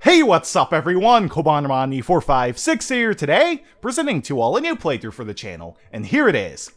Hey, what's up everyone? KobanRamani456 here today, presenting to all a new playthrough for the channel, and here it is.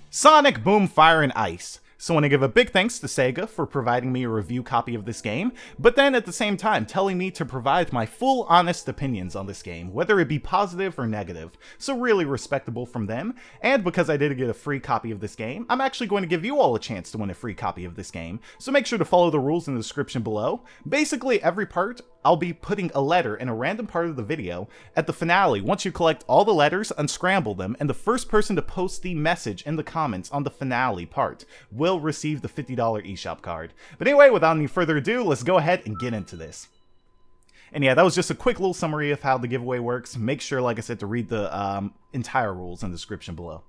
Sonic Boom Fire and Ice. So I want to give a big thanks to Sega for providing me a review copy of this game, but then at the same time telling me to provide my full honest opinions on this game, whether it be positive or negative. So really respectable from them, and because I did get a free copy of this game, I'm actually going to give you all a chance to win a free copy of this game, so make sure to follow the rules in the description below. Basically every part, I'll be putting a letter in a random part of the video. At the finale, once you collect all the letters, unscramble them, and the first person to post the message in the comments on the finale part will receive the $50 eShop card. But anyway, without any further ado, let's go ahead and get into this. And yeah, that was just a quick little summary of how the giveaway works. Make sure, like I said, to read the entire rules in the description below.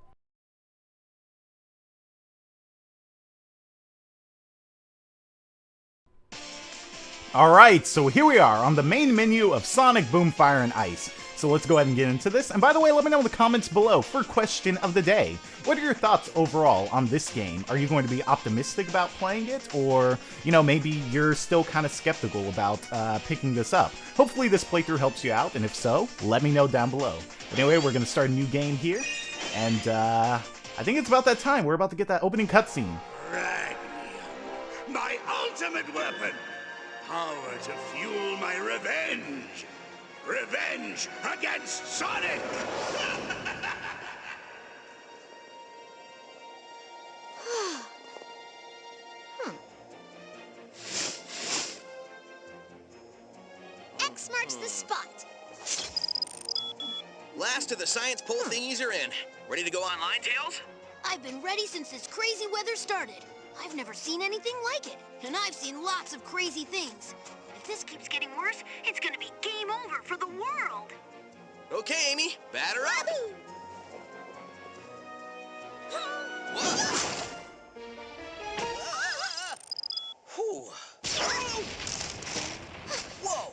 Alright, so here we are on the main menu of Sonic Boom Fire and Ice. So let's go ahead and get into this. And by the way, let me know in the comments below for question of the day. What are your thoughts overall on this game? Are you going to be optimistic about playing it? Or, you know, maybe you're still kind of skeptical about picking this up? Hopefully this playthrough helps you out, and if so, let me know down below. But anyway, we're going to start a new game here. And I think it's about that time. We're about to get that opening cutscene. Ragnium, my ultimate weapon! Power to fuel my revenge! Revenge against Sonic! X marks the spot. Last of the science poll thingies are in. Ready to go online, Tails? I've been ready since this crazy weather started. I've never seen anything like it, and I've seen lots of crazy things. If this keeps getting worse, it's gonna be game over for the world. Okay, Amy, batter up. Whoa. Whew. Whoa.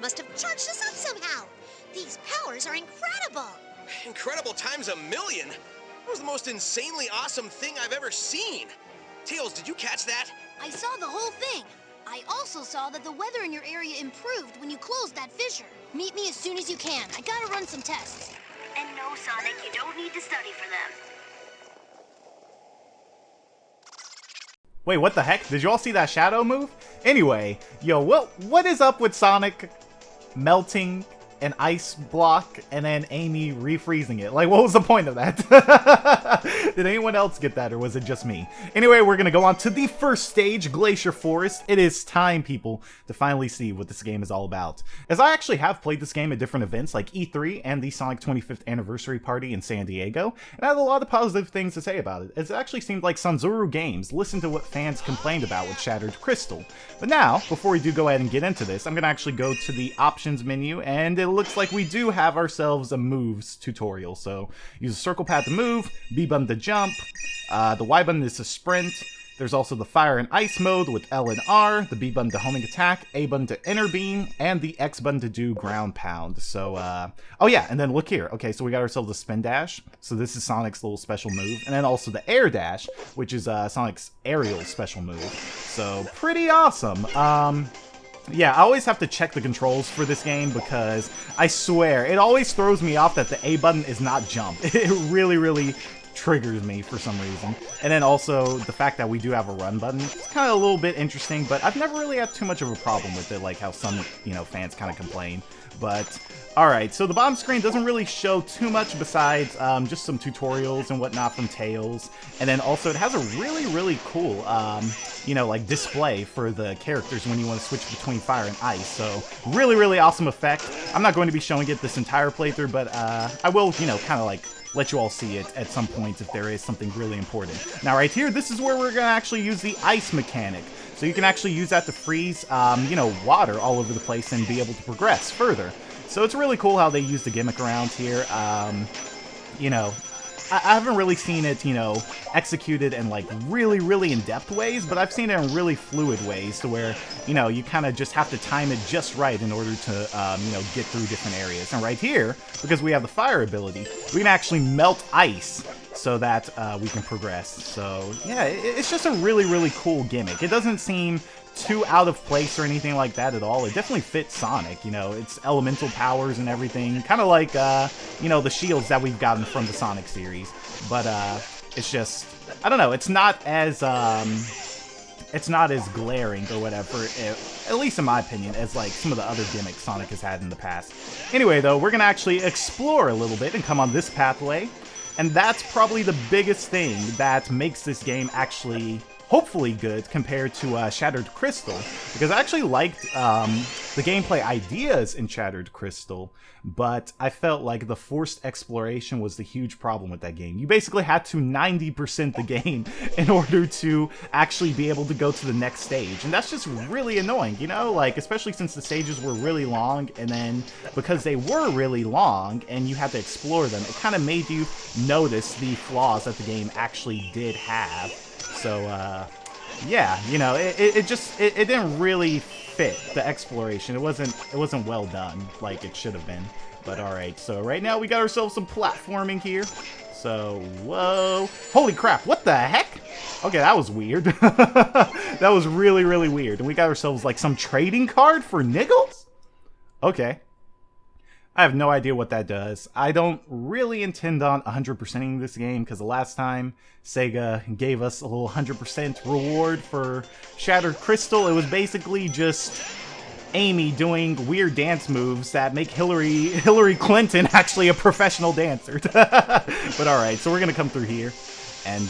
Must have charged us up somehow. These powers are incredible. Incredible times a million. That was the most insanely awesome thing I've ever seen. Tails, did you catch that? I saw the whole thing. I also saw that the weather in your area improved when you closed that fissure. Meet me as soon as you can. I gotta run some tests. And no, Sonic, you don't need to study for them. Wait, what the heck? Did you all see that shadow move? Anyway, yo, what is up with Sonic melting an ice block and then Amy refreezing it? Like, what was the point of that? Did anyone else get that, or was it just me? Anyway, we're gonna go on to the first stage, Glacier Forest. It is time, people, to finally see what this game is all about. As I actually have played this game at different events like E3 and the Sonic 25th anniversary party in San Diego, and I have a lot of positive things to say about it. It actually seemed like Sanzuru Games listened to what fans complained about with Shattered Crystal. But now, before we do go ahead and get into this, I'm gonna actually go to the options menu, and it looks like we do have ourselves a moves tutorial. So use the circle pad to move, B button to jump, the Y button is to sprint. There's also the fire and ice mode with L and R, the B button to homing attack, A button to inner beam, and the X button to do ground pound. So, oh yeah, and then look here. Okay, so we got ourselves a spin dash. So this is Sonic's little special move. And then also the air dash, which is Sonic's aerial special move. So, pretty awesome. Yeah, I always have to check the controls for this game because I swear, it always throws me off that the A button is not jump. It really triggers me for some reason. And then also the fact that we do have a run button, it's kind of a little bit interesting, but I've never really had too much of a problem with it, like how some, you know, fans kind of complain. But alright, so the bottom screen doesn't really show too much besides just some tutorials and whatnot from Tails. And then also it has a really cool you know, like display for the characters when you want to switch between fire and ice. So really, really awesome effect. I'm not going to be showing it this entire playthrough, but I will, you know, kind of like let you all see it at some point if there is something really important. Now right here, this is where we're going to actually use the ice mechanic. So you can actually use that to freeze, you know, water all over the place and be able to progress further. So it's really cool how they use the gimmick around here. You know, I haven't really seen it, you know, executed in like really, really in-depth ways, but I've seen it in really fluid ways to where, you know, you kind of just have to time it just right in order to, you know, get through different areas. And right here, because we have the fire ability, we can actually melt ice so that we can progress. So yeah, it's just a really, really cool gimmick. It doesn't seem too out of place or anything like that at all. It definitely fits Sonic, you know, it's elemental powers and everything, kind of like, you know, the shields that we've gotten from the Sonic series, but it's just, I don't know, it's not as glaring or whatever, at least in my opinion, as like some of the other gimmicks Sonic has had in the past. Anyway, though, we're gonna actually explore a little bit and come on this pathway, and that's probably the biggest thing that makes this game actually hopefully good compared to Shattered Crystal, because I actually liked the gameplay ideas in Shattered Crystal, but I felt like the forced exploration was the huge problem with that game. You basically had to 90% the game in order to actually be able to go to the next stage, and that's just really annoying, you know, like especially since the stages were really long, and then because they were really long and you had to explore them, it kind of made you notice the flaws that the game actually did have. So, yeah, you know, it didn't really fit the exploration. It wasn't well done like it should have been. But alright, so right now we got ourselves some platforming here. So, whoa. Holy crap, what the heck? Okay, that was weird. That was really, really weird. And we got ourselves like some trading card for niggles? Okay. I have no idea what that does. I don't really intend on 100%ing this game, because the last time Sega gave us a little 100% reward for Shattered Crystal, it was basically just Amy doing weird dance moves that make Hillary Clinton actually a professional dancer. But alright, so we're gonna come through here, and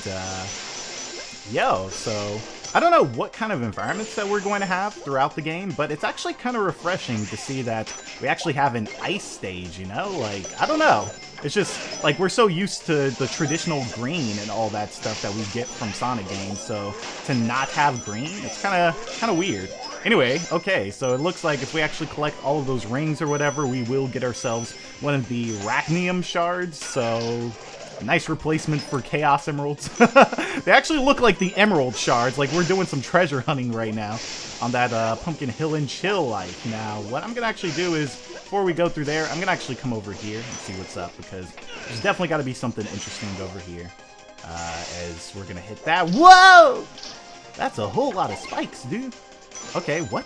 so I don't know what kind of environments that we're going to have throughout the game, but it's actually kind of refreshing to see that we actually have an ice stage, you know? Like, I don't know. It's just, like, we're so used to the traditional green and all that stuff that we get from Sonic games, so to not have green, it's kind of weird. Anyway, okay, so it looks like if we actually collect all of those rings or whatever, we will get ourselves one of the Arachnium shards, so nice replacement for Chaos Emeralds. They actually look like the Emerald shards, like we're doing some treasure hunting right now on that Pumpkin Hill and Chill life. Now, what I'm gonna actually do is, before we go through there, I'm gonna actually come over here and see what's up, because there's definitely gotta be something interesting over here. As we're gonna hit that. Whoa! That's a whole lot of spikes, dude. Okay, what?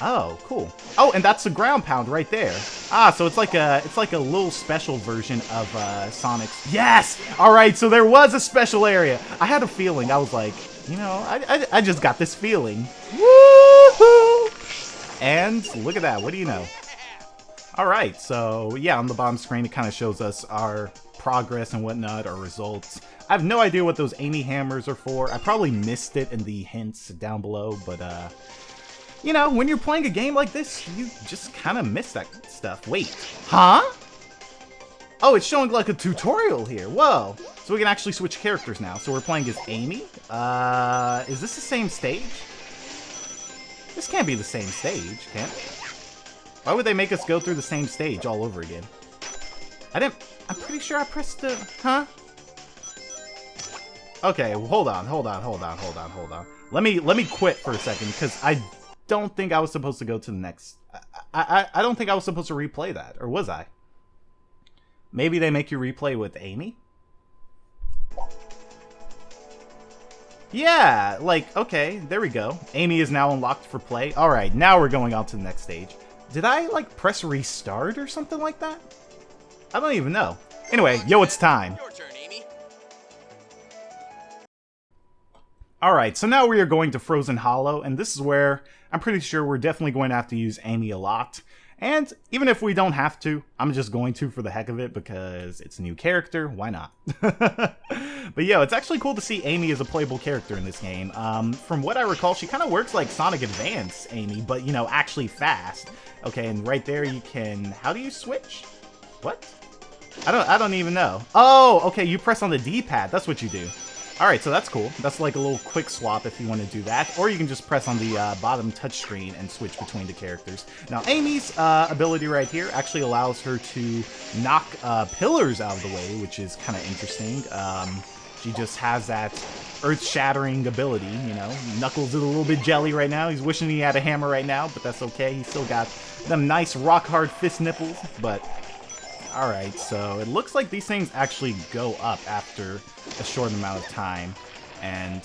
Oh, cool. Oh, and that's the ground pound right there. Ah, so it's like a little special version of Sonic's. Yes! All right, so there was a special area. I had a feeling. I was like, you know, I just got this feeling. Woohoo! And look at that. What do you know? All right, so yeah, on the bottom screen, it kind of shows us our progress and whatnot, our results. I have no idea what those Amy hammers are for. I probably missed it in the hints down below, but you know, when you're playing a game like this, you just kind of miss that stuff. Wait, huh? Oh, it's showing like a tutorial here. Whoa. So we can actually switch characters now. So we're playing as Amy. Is this the same stage? This can't be the same stage, can it? Why would they make us go through the same stage all over again? I'm pretty sure I pressed the, huh? Okay, hold on. Let me quit for a second, because I don't think I was supposed to go to the next. I don't think I was supposed to replay that, or was I? Maybe they make you replay with Amy? Yeah, like, okay, there we go. Amy is now unlocked for play. Alright, now we're going on to the next stage. Did I, like, press restart or something like that? I don't even know. Anyway, yo, it's time. Your turn, Amy. Alright, so now we are going to Frozen Hollow, and this is where I'm pretty sure we're definitely going to have to use Amy a lot. And even if we don't have to, I'm just going to for the heck of it because it's a new character. Why not? But yo, it's actually cool to see Amy as a playable character in this game. From what I recall, she kind of works like Sonic Advance Amy, but you know, actually fast. Okay, and right there you can... How do you switch? What? I don't even know. Oh, okay, you press on the D-pad. That's what you do. Alright, so that's cool. That's like a little quick swap if you want to do that. Or you can just press on the bottom touchscreen and switch between the characters. Now, Amy's ability right here actually allows her to knock pillars out of the way, which is kind of interesting. She just has that earth-shattering ability, you know. Knuckles is a little bit jelly right now. He's wishing he had a hammer right now, but that's okay. He's still got them nice rock-hard fist nipples, but... Alright, so it looks like these things actually go up after a short amount of time. And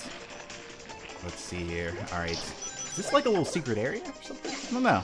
let's see here. Alright. Is this like a little secret area or something? I don't know.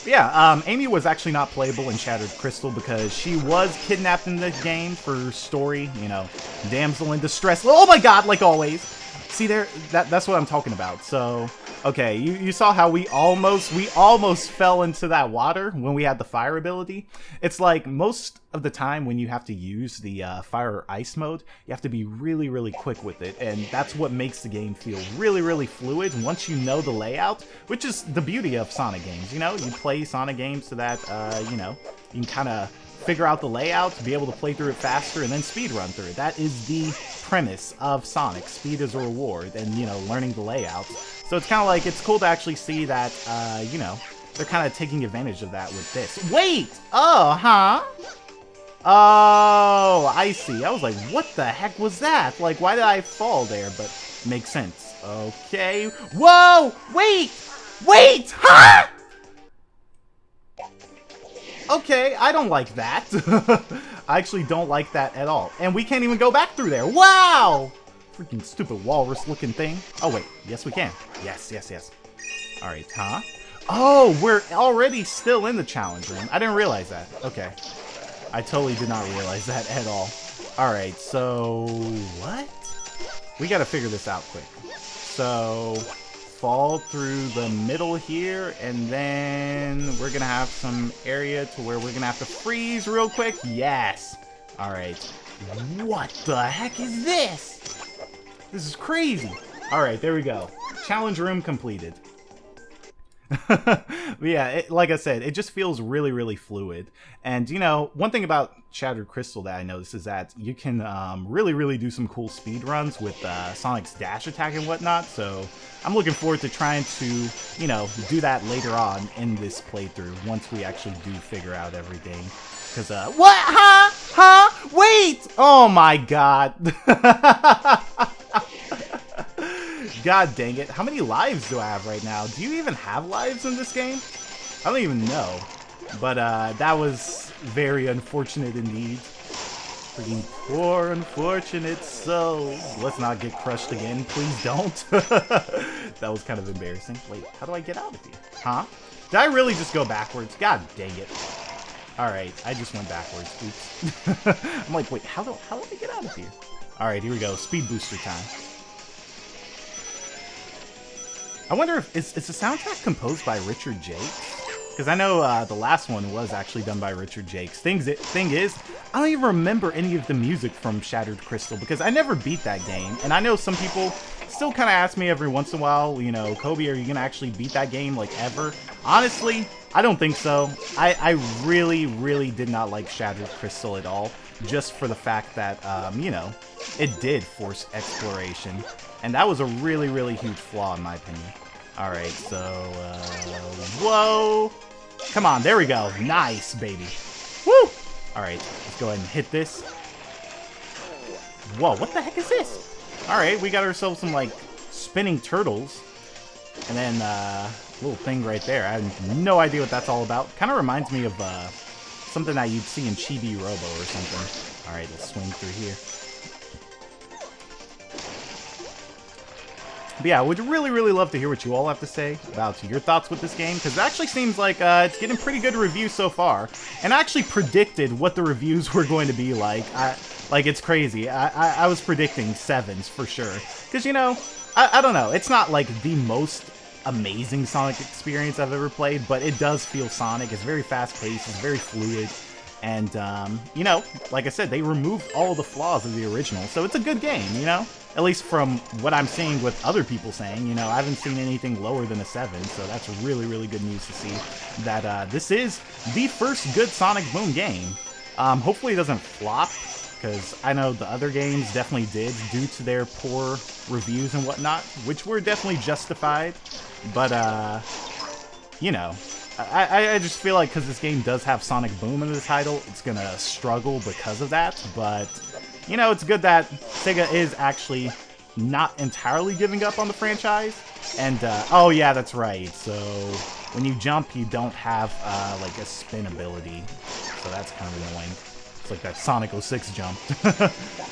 But yeah, Amy was actually not playable in Shattered Crystal because she was kidnapped in the game for story, you know, damsel in distress. Oh my god, like always. See there, that's what I'm talking about. So, okay, you saw how we almost fell into that water when we had the fire ability. It's like most of the time when you have to use the fire or ice mode, you have to be really, really quick with it. And that's what makes the game feel really, really fluid once you know the layout, which is the beauty of Sonic games. You know, you play Sonic games so that, you know, you can kind of figure out the layout, be able to play through it faster, and then speed run through it. That is the premise of Sonic. Speed is a reward, and, you know, learning the layout. So it's kind of like, it's cool to actually see that, you know, they're kind of taking advantage of that with this. Wait! Oh, huh? Oh, I see. I was like, what the heck was that? Like, why did I fall there? But makes sense. Okay. Whoa! Wait! Wait! Huh? Okay, I don't like that. I actually don't like that at all. And we can't even go back through there. Wow! Freaking stupid walrus-looking thing. Oh, wait. Yes, we can. Yes, yes, yes. Alright, huh? Oh, we're already still in the challenge room. I didn't realize that. Okay. I totally did not realize that at all. Alright, so... What? We gotta figure this out quick. So... fall through the middle here, and then we're gonna have some area to where we're gonna have to freeze real quick. Yes! Alright. What the heck is this? This is crazy. Alright, there we go. Challenge room completed. But yeah, like I said, it just feels really, really fluid. And, you know, one thing about Shattered Crystal that I noticed is that you can really, really do some cool speed runs with Sonic's dash attack and whatnot. So I'm looking forward to trying to, you know, do that later on in this playthrough once we actually do figure out everything. Because, what? Huh? Huh? Wait! Oh my god. God dang it. How many lives do I have right now? Do you even have lives in this game? I don't even know. But that was very unfortunate indeed. Freaking poor unfortunate souls. Let's not get crushed again. Please don't. That was kind of embarrassing. Wait, how do I get out of here? Huh? Did I really just go backwards? God dang it. Alright, I just went backwards. Oops. I'm like, wait, how do I get out of here? Alright, here we go. Speed booster time. I wonder if is the soundtrack composed by Richard Jakes? Because I know the last one was actually done by Richard Jakes. Thing is, I don't even remember any of the music from Shattered Crystal because I never beat that game. And I know some people still kind of ask me every once in a while, you know, Kobe, are you going to actually beat that game, like, ever? Honestly, I don't think so. I really, really did not like Shattered Crystal at all. Just for the fact that, you know, it did force exploration. And that was a really, really huge flaw in my opinion. Alright, so, whoa! Come on, there we go. Nice, baby. Woo! Alright, let's go ahead and hit this. Whoa, what the heck is this? Alright, we got ourselves some, like, spinning turtles. And then, little thing right there. I have no idea what that's all about. Kind of reminds me of, something that you'd see in Chibi Robo or something. Alright, let's swing through here. But yeah, I would really, really love to hear what you all have to say about your thoughts with this game, because it actually seems like it's getting pretty good reviews so far. And I actually predicted what the reviews were going to be like. Like, it's crazy. I was predicting 7s for sure. Because, you know, I don't know. It's not like the most amazing Sonic experience I've ever played, but it does feel Sonic. It's very fast-paced, it's very fluid, and, you know, like I said, they removed all the flaws of the original, so it's a good game, you know? At least from what I'm seeing with other people saying, you know, I haven't seen anything lower than a 7, so that's really, really good news to see that this is the first good Sonic Boom game. Hopefully it doesn't flop, because I know the other games definitely did due to their poor reviews and whatnot, which were definitely justified, but, you know, I just feel like because this game does have Sonic Boom in the title, it's gonna struggle because of that, but... You know, it's good that Sega is actually not entirely giving up on the franchise. And, oh yeah, that's right. So, when you jump, you don't have, like, a spin ability. So that's kind of annoying. It's like that Sonic 06 jump.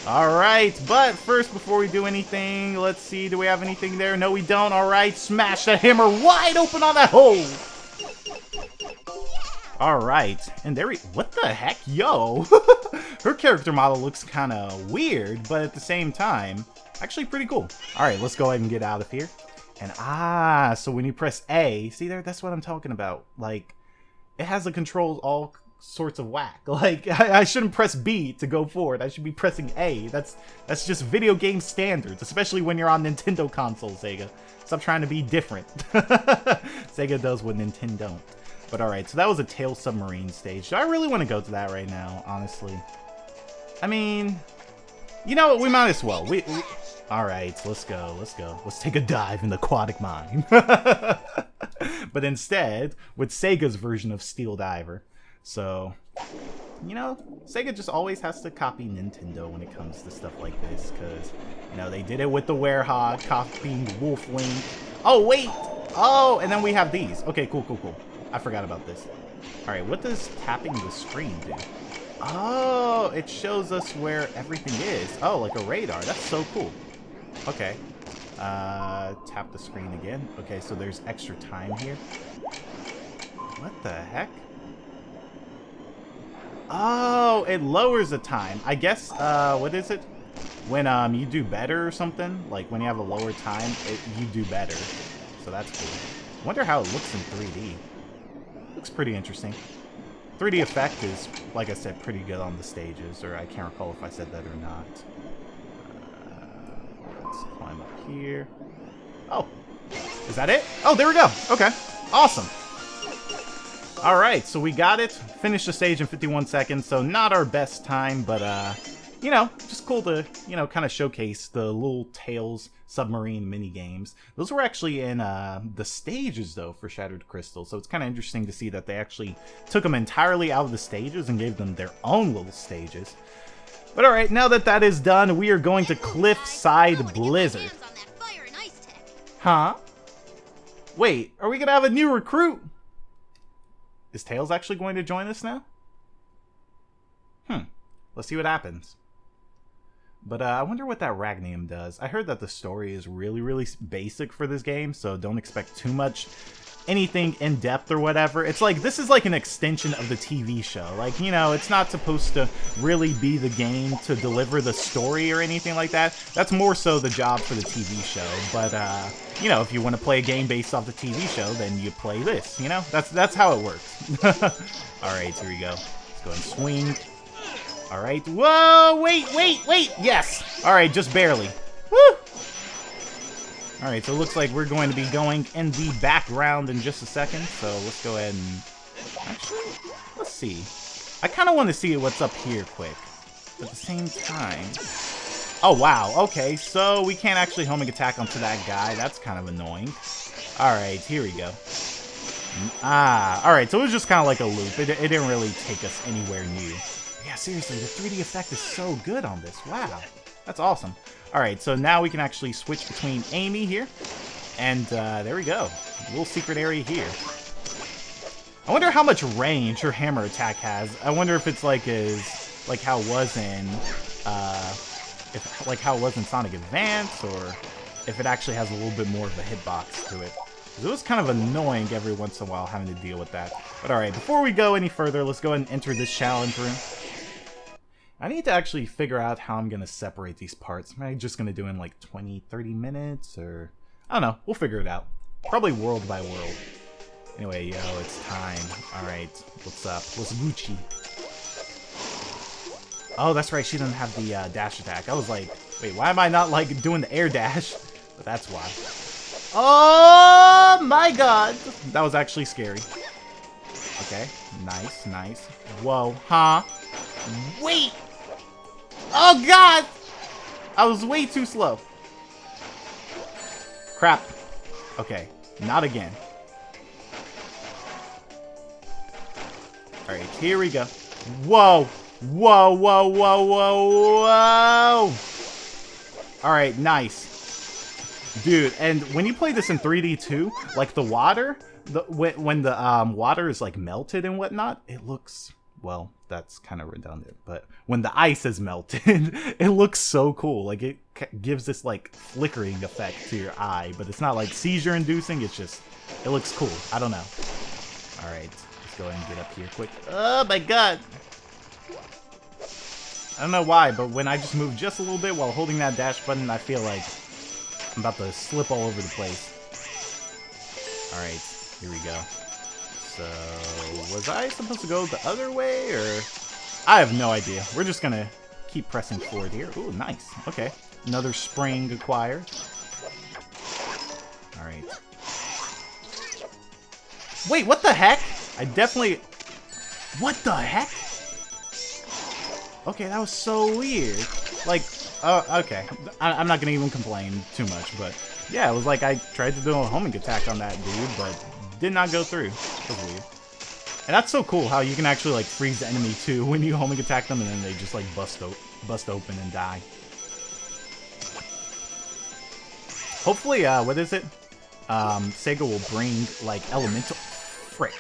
Alright, but first, before we do anything, let's see, do we have anything there? No, we don't. Alright, smash that hammer wide open on that hole! Alright, and there we... What the heck? Yo! Her character model looks kind of weird, but at the same time, actually pretty cool. Alright, let's go ahead and get out of here. And so when you press A, see there? That's what I'm talking about. Like, it has the controls all sorts of whack. Like, I shouldn't press B to go forward. I should be pressing A. That's just video game standards, especially when you're on Nintendo consoles, Sega. Stop trying to be different. Sega does what Nintendo don't. But alright, so that was a Tail Submarine stage. Do I really want to go to that right now, honestly? I mean, you know what? We might as well. Alright, let's go. Let's take a dive in the aquatic mine. But instead, with Sega's version of Steel Diver. So, you know, Sega just always has to copy Nintendo when it comes to stuff like this. Because, you know, they did it with the Werehog, copying Wolf Link. Oh, wait! Oh, and then we have these. Okay, cool. I forgot about this. Alright, what does tapping the screen do? Oh, it shows us where everything is. Oh, like a radar. That's so cool. Okay. Tap the screen again. Okay, so there's extra time here. What the heck? Oh, it lowers the time. I guess, what is it? When, you do better or something? Like, when you have a lower time, you do better. So that's cool. Wonder how it looks in 3D. Looks pretty interesting. 3D effect is, like I said, pretty good on the stages, or I can't recall if I said that or not. Let's climb up here. Oh, is that it? Oh, there we go. Okay, awesome. Alright, so we got it. Finished the stage in 51 seconds, so not our best time, but, you know, just cool to, you know, kind of showcase the little Tails submarine mini games. Those were actually in the stages, though, for Shattered Crystal, so it's kind of interesting to see that they actually took them entirely out of the stages and gave them their own little stages. But alright, now that that is done, we are going to Cliffside Blizzard. Huh? Wait, are we gonna have a new recruit? Is Tails actually going to join us now? Let's see what happens. But I wonder what that Ragnium does. I heard that the story is really, really basic for this game, so don't expect too much anything in depth or whatever. It's like, this is like an extension of the TV show. Like, you know, it's not supposed to really be the game to deliver the story or anything like that. That's more so the job for the TV show. But, you know, if you want to play a game based off the TV show, then you play this, you know? That's how it works. Alright, here we go. Let's go and swing. Alright. Whoa! Wait! Yes! Alright, just barely. Woo! Alright, so it looks like we're going to be going in the background in just a second. So let's go ahead and... Actually, let's see. I kind of want to see what's up here quick. At the same time... Oh, wow. Okay, so we can't actually homing attack onto that guy. That's kind of annoying. Alright, here we go. Alright, so it was just kind of like a loop. It didn't really take us anywhere new. Yeah, seriously, the 3D effect is so good on this. Wow. That's awesome. Alright, so now we can actually switch between Amy here. And there we go. A little secret area here. I wonder how much range her hammer attack has. I wonder if it's like how it was in how it was in Sonic Advance, or if it actually has a little bit more of a hitbox to it. It was kind of annoying every once in a while having to deal with that. But alright, before we go any further, let's go ahead and enter this challenge room. I need to actually figure out how I'm going to separate these parts. Am I just going to do it in like 20, 30 minutes, or... I don't know. We'll figure it out. Probably world by world. Anyway, yo, it's time. Alright, what's up? What's Gucci? Oh, that's right, she doesn't have the dash attack. I was like, wait, why am I not, like, doing the air dash? But that's why. Oh my god! That was actually scary. Okay, nice, nice. Whoa, huh? Wait! Oh god! I was way too slow. Crap. Okay, not again. Alright, here we go. Whoa! Whoa, whoa, whoa, whoa, whoa! Alright, nice. Dude, and when you play this in 3D too, like the water, when the water is like melted and whatnot, it looks, well, that's kind of redundant, but when the ice is melted, it looks so cool. Like it gives this like flickering effect to your eye, but it's not like seizure inducing, it's just, it looks cool. I don't know. Alright, let's go ahead and get up here quick. Oh my god! I don't know why, but when I just move just a little bit while holding that dash button, I feel like I'm about to slip all over the place. Alright, here we go. So, was I supposed to go the other way, or? I have no idea. We're just gonna keep pressing forward here. Ooh, nice. Okay. Another spring acquired. Alright. Wait, what the heck? I definitely... What the heck? Okay, that was so weird. Like, okay. I'm not gonna even complain too much, but yeah, it was like I tried to do a homing attack on that dude, but did not go through. That was weird. And that's so cool how you can actually like freeze the enemy too when you homing attack them, and then they just like bust open and die. Hopefully, what is it? Sega will bring like elemental... Frick.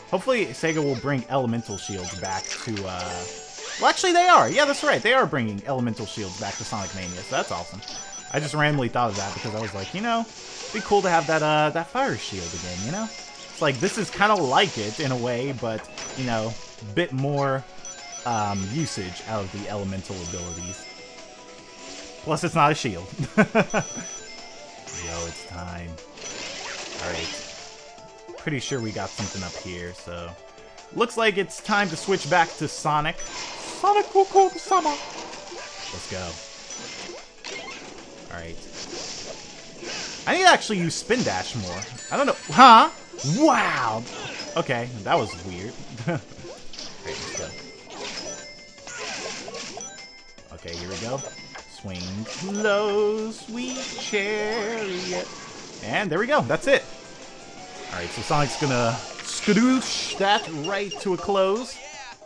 Hopefully Sega will bring elemental shields back to, well, actually, they are. Yeah, that's right. They are bringing elemental shields back to Sonic Mania, so that's awesome. I just randomly thought of that because I was like, you know, it'd be cool to have that that fire shield again, you know? It's like, this is kind of like it in a way, but, you know, a bit more usage out of the elemental abilities. Plus, it's not a shield. Yo, it's time. Alright. Pretty sure we got something up here, so... Looks like it's time to switch back to Sonic. Sonic Sama. Let's go. Alright. I need to actually use Spin Dash more. I don't know. Huh? Wow! Okay, that was weird. Alright, let's go. Okay, here we go. Swing low, sweet chariot. And there we go. That's it. Alright, so Sonic's gonna skadoosh that right to a close.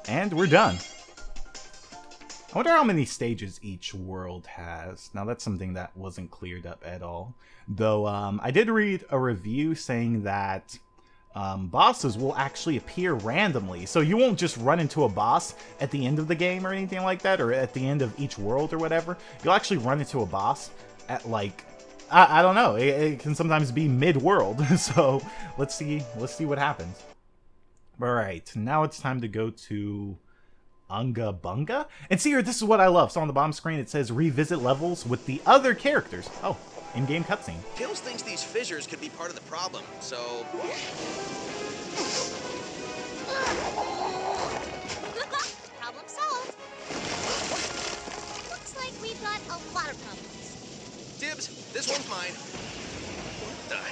And we're done. I wonder how many stages each world has. Now, that's something that wasn't cleared up at all. Though, I did read a review saying that bosses will actually appear randomly. So you won't just run into a boss at the end of the game or anything like that, or at the end of each world or whatever. You'll actually run into a boss at, like... I don't know. It can sometimes be mid-world. So, let's see what happens. Alright, now it's time to go to... Unga Bunga? And see here, this is what I love. So on the bottom screen it says revisit levels with the other characters. Oh, in-game cutscene. Tails thinks these fissures could be part of the problem, so... Problem solved. Looks like we've got a lot of problems. Dibs, this one's mine. Done.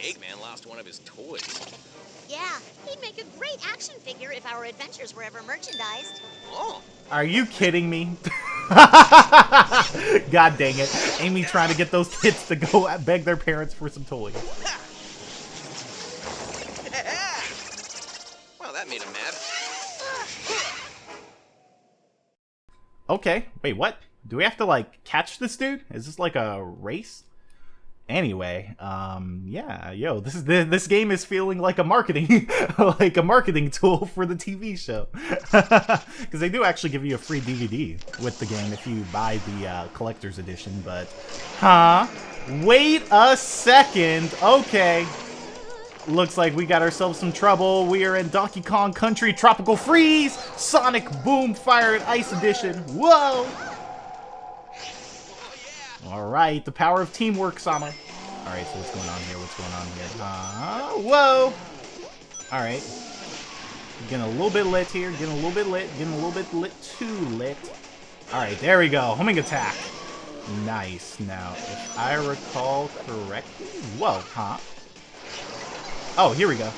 Eggman lost one of his toys. Yeah, he'd make a great action figure if our adventures were ever merchandised. Oh. Are you kidding me? God dang it. Amy trying to get those kids to go beg their parents for some toys. Well, that made him mad. Okay, wait, what? Do we have to, like, catch this dude? Is this like a race? Anyway, yeah, yo, this game is feeling like a marketing like a marketing tool for the TV show, because they do actually give you a free DVD with the game if you buy the collector's edition. But, wait a second. Okay, looks like we got ourselves some trouble. We are in Donkey Kong Country Tropical Freeze, Sonic Boom Fire and Ice Edition. Whoa! Alright, the power of teamwork, Sama. Alright, so what's going on here? What's going on here? Whoa! Alright. Getting a little bit lit here. Getting a little bit lit. Getting a little bit lit. Too lit. Alright, there we go. Homing attack. Nice. Now, if I recall correctly... Whoa, huh? Oh, here we go.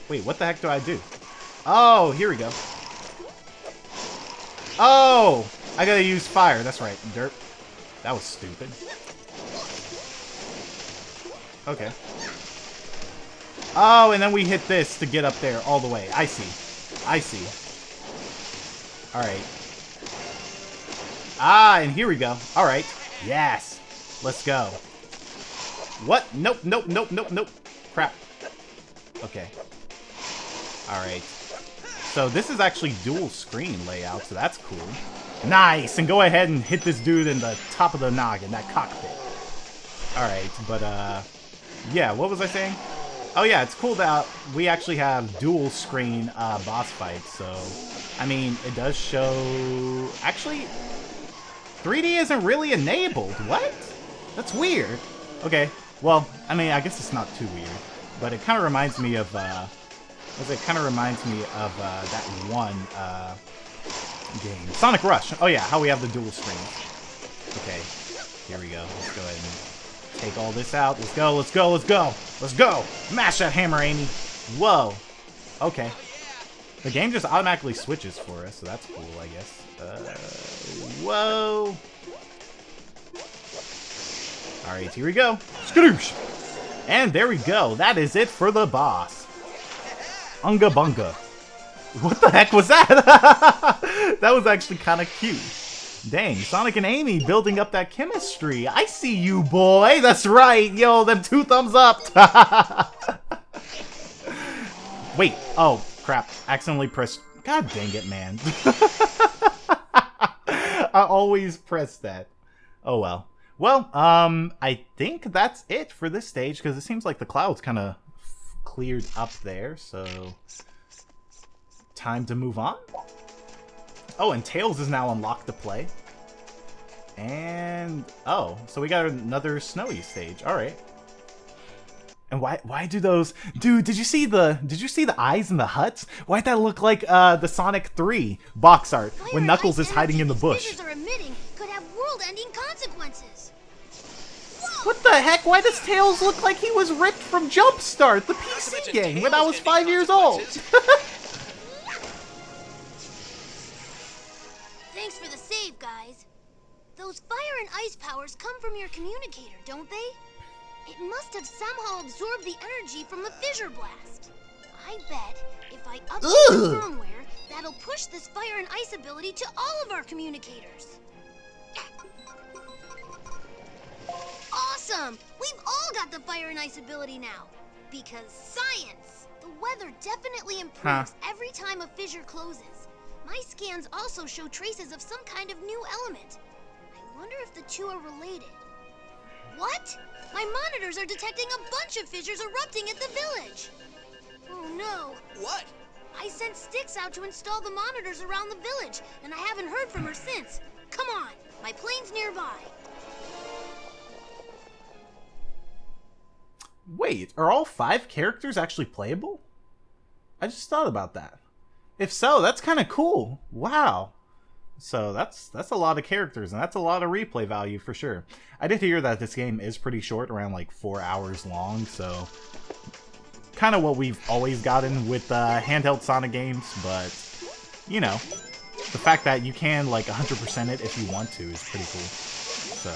Wait, what the heck do I do? Oh, here we go. Oh! I gotta use fire. That's right. Dirt. That was stupid. Okay. Oh, and then we hit this to get up there all the way. I see. I see. Alright. Ah, and here we go. Alright. Yes. Let's go. What? Nope, nope, nope, nope, nope. Crap. Okay. Alright. So this is actually dual screen layout, so that's cool. Nice! And go ahead and hit this dude in the top of the noggin, that cockpit. Alright, but yeah, what was I saying? Oh yeah, it's cool that we actually have dual screen boss fights, so I mean, it does show... Actually, 3D isn't really enabled. What? That's weird. Okay, well, I mean, I guess it's not too weird, but it kind of reminds me of that one game, Sonic Rush. Oh yeah, how we have the dual screens. Okay, here we go. Let's go ahead and take all this out. Let's go, let's go, let's go, let's go. Mash that hammer, Amy. Whoa. Okay. The game just automatically switches for us, so that's cool, I guess. Whoa. Alright, here we go. Skadoosh. And there we go. That is it for the boss. Unga Bunga. What the heck was that? That was actually kind of cute. Dang, Sonic and Amy building up that chemistry. I see you, boy. That's right. Yo, them 2 thumbs up. Wait. Oh, crap. Accidentally pressed. God dang it, man. I always press that. Oh, well. Well, I think that's it for this stage, because it seems like the clouds kind of cleared up there, so... Time to move on. Oh, and Tails is now unlocked to play. And... Oh, so we got another snowy stage. Alright. And why do those... Dude, did you see the eyes in the huts? Why'd that look like the Sonic 3 box art when Knuckles is hiding in the bush? Are emitting could have world-ending consequences. Whoa! What the heck? Why does Tails look like he was ripped from Jumpstart, the PC game, when I was 5 years old? Thanks for the save, guys. Those fire and ice powers come from your communicator, don't they? It must have somehow absorbed the energy from the fissure blast. I bet if I update the firmware, that'll push this fire and ice ability to all of our communicators. Awesome! We've all got the fire and ice ability now. Because science! The weather definitely improves every time a fissure closes. My scans also show traces of some kind of new element. I wonder if the two are related. What? My monitors are detecting a bunch of fissures erupting at the village. Oh no. What? I sent Styx out to install the monitors around the village, and I haven't heard from her since. Come on, my plane's nearby. Wait, are all 5 characters actually playable? I just thought about that. If so, that's kind of cool. Wow. So that's a lot of characters, and that's a lot of replay value for sure. I did hear that this game is pretty short, around like 4 hours long, so kind of what we've always gotten with handheld Sonic games, but you know, the fact that you can like 100% it if you want to is pretty cool. So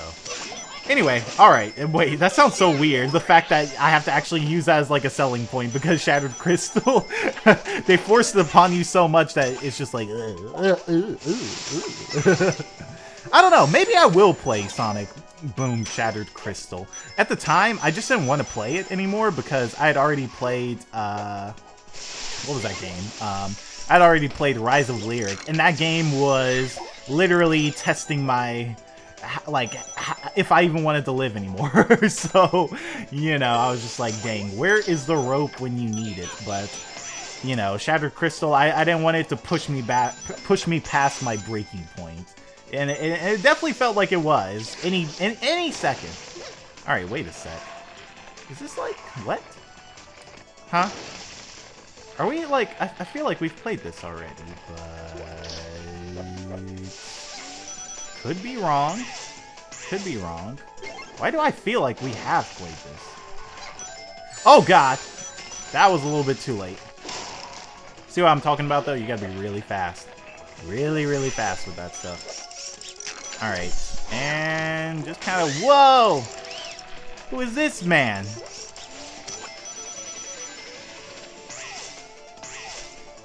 anyway, alright, wait, that sounds so weird, the fact that I have to actually use that as like a selling point, because Shattered Crystal, they forced it upon you so much that it's just like, I don't know, maybe I will play Sonic Boom Shattered Crystal. At the time, I just didn't want to play it anymore, because I had already played, what was that game? I'd already played Rise of Lyric, and that game was literally testing my... like, if I even wanted to live anymore. So, you know, I was just like, dang, where is the rope when you need it? But, you know, Shattered Crystal, I didn't want it to push me past my breaking point. And it definitely felt like it was. Any second. Alright, wait a sec. Is this like... what? Huh? Are we like... I feel like we've played this already, but... could be wrong. Could be wrong. Why do I feel like we have played this? Oh god! That was a little bit too late. See what I'm talking about though? You gotta be really fast. Really, really fast with that stuff. Alright. And just kind of... whoa! Who is this man?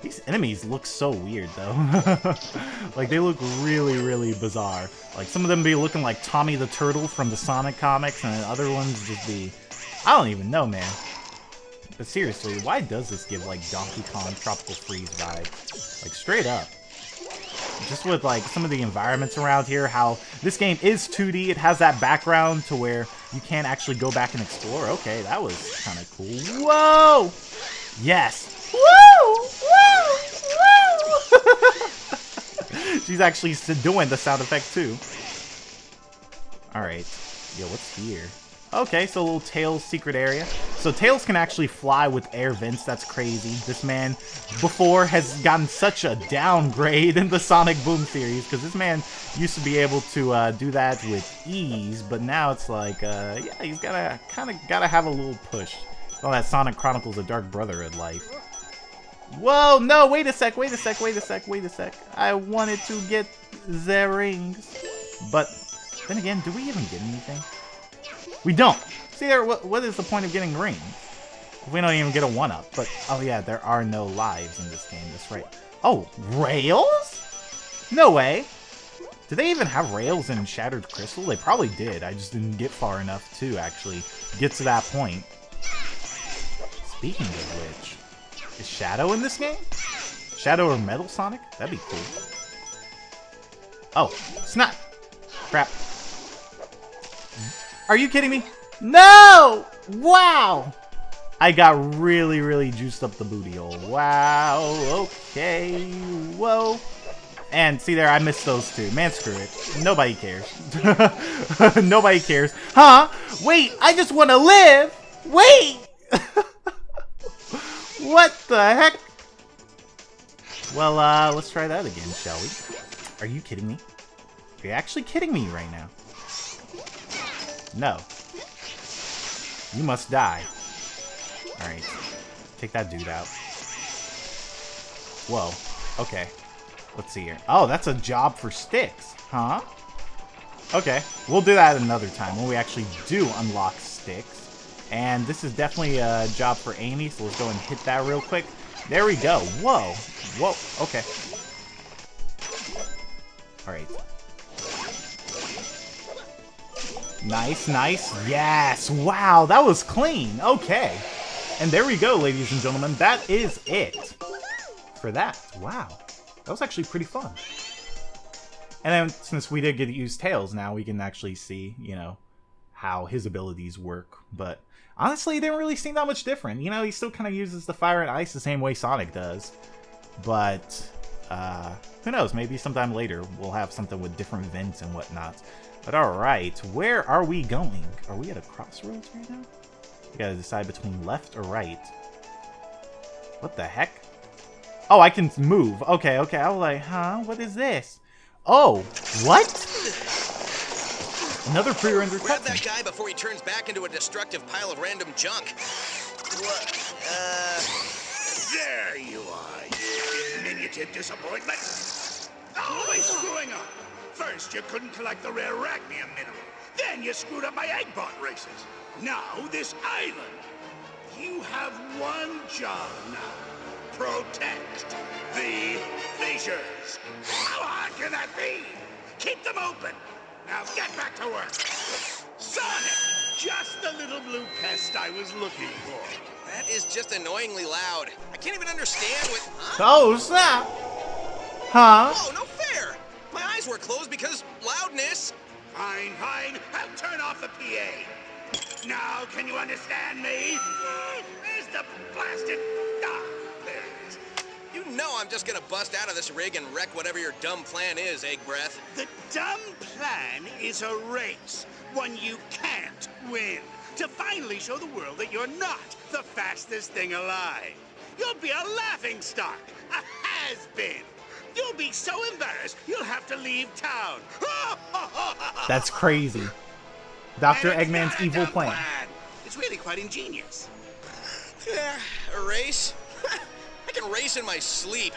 These enemies look so weird though. Like they look really, really bizarre. Like some of them be looking like Tommy the Turtle from the Sonic comics, and then other ones just be... I don't even know, man. But seriously, why does this give like Donkey Kong Tropical Freeze vibes? Like straight up. Just with like some of the environments around here, how this game is 2D, it has that background to where you can't actually go back and explore. Okay, that was kind of cool. Whoa! Yes! Woo! Woo! Woo! She's actually doing the sound effect too. Alright. Yo, what's here? Okay, so a little Tails secret area. So Tails can actually fly with air vents. That's crazy. This man before has gotten such a downgrade in the Sonic Boom series, because this man used to be able to do that with ease, but now it's like, yeah, he's gotta have a little push. All that Sonic Chronicles of Dark Brotherhood life. Whoa, no, wait a sec. I wanted to get the rings. But then again, do we even get anything? We don't. See there, what is the point of getting rings? We don't even get a 1-up. But, oh yeah, there are no lives in this game. That's right. Oh, rails? No way. Did they even have rails in Shattered Crystal? They probably did. I just didn't get far enough to actually get to that point. Speaking of which, is Shadow in this game? Shadow or Metal Sonic? That'd be cool. Oh, snap. Crap. Are you kidding me? No! Wow! I got really, really juiced up the booty hole. Wow, okay, whoa. And see there, I missed those two. Man, screw it. Nobody cares. Nobody cares. Huh? Wait, I just want to live! Wait! What the heck? Well, let's try that again, shall we? Are you kidding me? Are you actually kidding me right now? No. You must die. Alright. Take that dude out. Whoa. Okay. Let's see here. Oh, that's a job for sticks. Huh? Okay. We'll do that another time when we actually do unlock sticks. And this is definitely a job for Amy, so let's go and hit that real quick. There we go. Whoa. Whoa. Okay. Alright. Nice, nice. Yes! Wow, that was clean. Okay. And there we go, ladies and gentlemen. That is it for that. Wow. That was actually pretty fun. And then, since we did get to use Tails, now we can actually see, you know, how his abilities work. But honestly, it didn't really seem that much different. You know, he still kind of uses the fire and ice the same way Sonic does. But, who knows? Maybe sometime later we'll have something with different vents and whatnot. But alright, where are we going? Are we at a crossroads right now? We gotta decide between left or right. What the heck? Oh, I can move. Okay, okay. I was like, huh? What is this? Oh, what? Another pre-rendered Grab cutscene. that guy before he turns back into a destructive pile of random junk. What? There you are, you diminutive disappointment. Always screwing up. First, you couldn't collect the rare arachnium mineral. Then you screwed up my egg bot races. Now, this island. You have one job now. Protect the fissures. How hard can that be? Keep them open. Now get back to work. Sonic! Just the little blue pest I was looking for. That is just annoyingly loud. I can't even understand what... Oh, snap! Huh? Oh, no fair! My eyes were closed because loudness. Fine, fine. I'll turn off the PA. Now, can you understand me? Where's the blasted... Ah, there it is. You You know I'm just gonna bust out of this rig and wreck whatever your dumb plan is, Egg Breath. The dumb plan is a race, one you can't win, to finally show the world that you're not the fastest thing alive. You'll be a laughingstock, a has-been. You'll be so embarrassed you'll have to leave town. That's crazy. Dr. And it's Eggman's not a evil dumb plan. It's really quite ingenious. Yeah, a race? I can race in my sleep.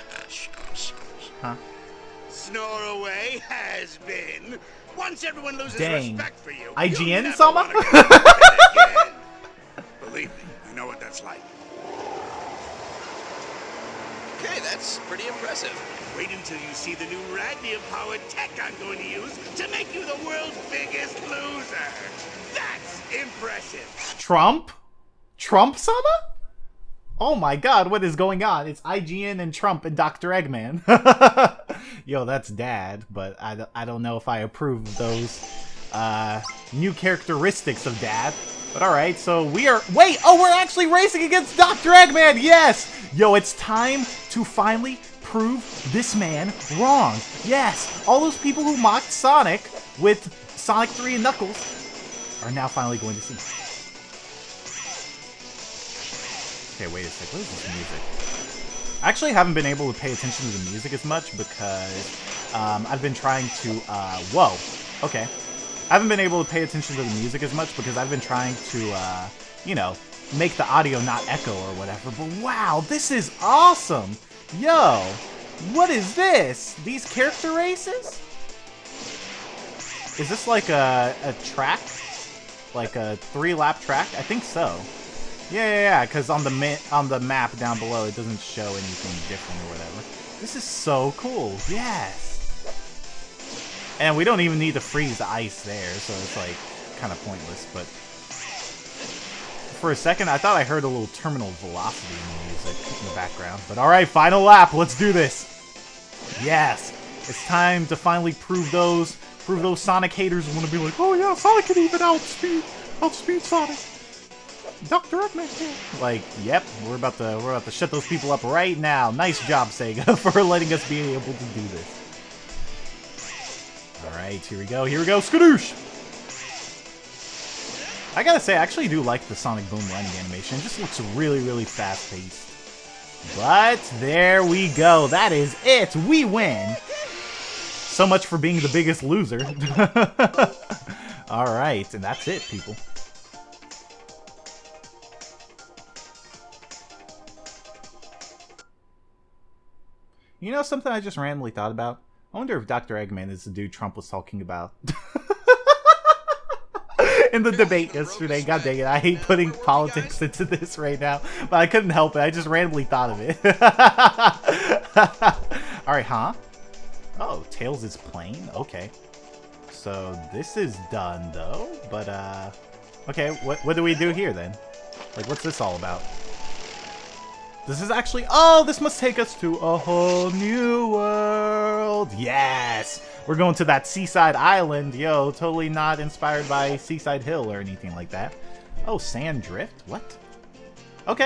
Huh? Snore away, has-been. Once everyone loses Dang. respect for you, IGN, you'll never Sama? wanna come back again. Believe me, I know what that's like. Okay, that's pretty impressive. Wait until you see the new radium-powered tech I'm going to use to make you the world's biggest loser. That's impressive. Trump? Trump-sama? Oh my god, what is going on? It's IGN and Trump and Dr. Eggman. Yo, that's dad, but I don't know if I approve of those new characteristics of dad. But alright, so we are... Wait! Oh, we're actually racing against Dr. Eggman! Yes! Yo, it's time to finally prove this man wrong. Yes! All those people who mocked Sonic with Sonic 3 and Knuckles are now finally going to see. Okay, wait a sec. What is this music? I actually haven't been able to pay attention to the music as much because I've been trying to... whoa. Okay. I haven't been able to pay attention to the music as much because I've been trying to, you know, make the audio not echo or whatever. But wow, this is awesome! Yo! What is this? These character races? Is this like a track? Like a 3-lap track? I think so. Yeah, because on the map down below, it doesn't show anything different or whatever. This is so cool. Yes. And we don't even need to freeze the ice there, so it's like kind of pointless. But for a second, I thought I heard a little terminal velocity in the music in the background. But all right, final lap. Let's do this. Yes, it's time to finally prove those Sonic haters who want to be like, oh yeah, Sonic can even outspeed Sonic. Dr. Eggman can. Like, yep, we're about to shut those people up right now. Nice job, Sega, for letting us be able to do this. Alright, here we go, skadoosh! I gotta say, I actually do like the Sonic Boom landing animation. It just looks really, really fast-paced. But, there we go. That is it! We win! So much for being the biggest loser. Alright, and that's it, people. You know something I just randomly thought about? I wonder if Dr. Eggman is the dude Trump was talking about. In the debate yesterday. God dang it, I hate putting politics into this right now. But I couldn't help it, I just randomly thought of it. Alright, huh? Oh, Tails is playing? Okay. So, this is done, though. But, okay, what do we do here, then? Like, what's this all about? This is actually... Oh, this must take us to a whole new world. Yes! We're going to that seaside island. Yo, totally not inspired by Seaside Hill or anything like that. Oh, Sand Drift? What?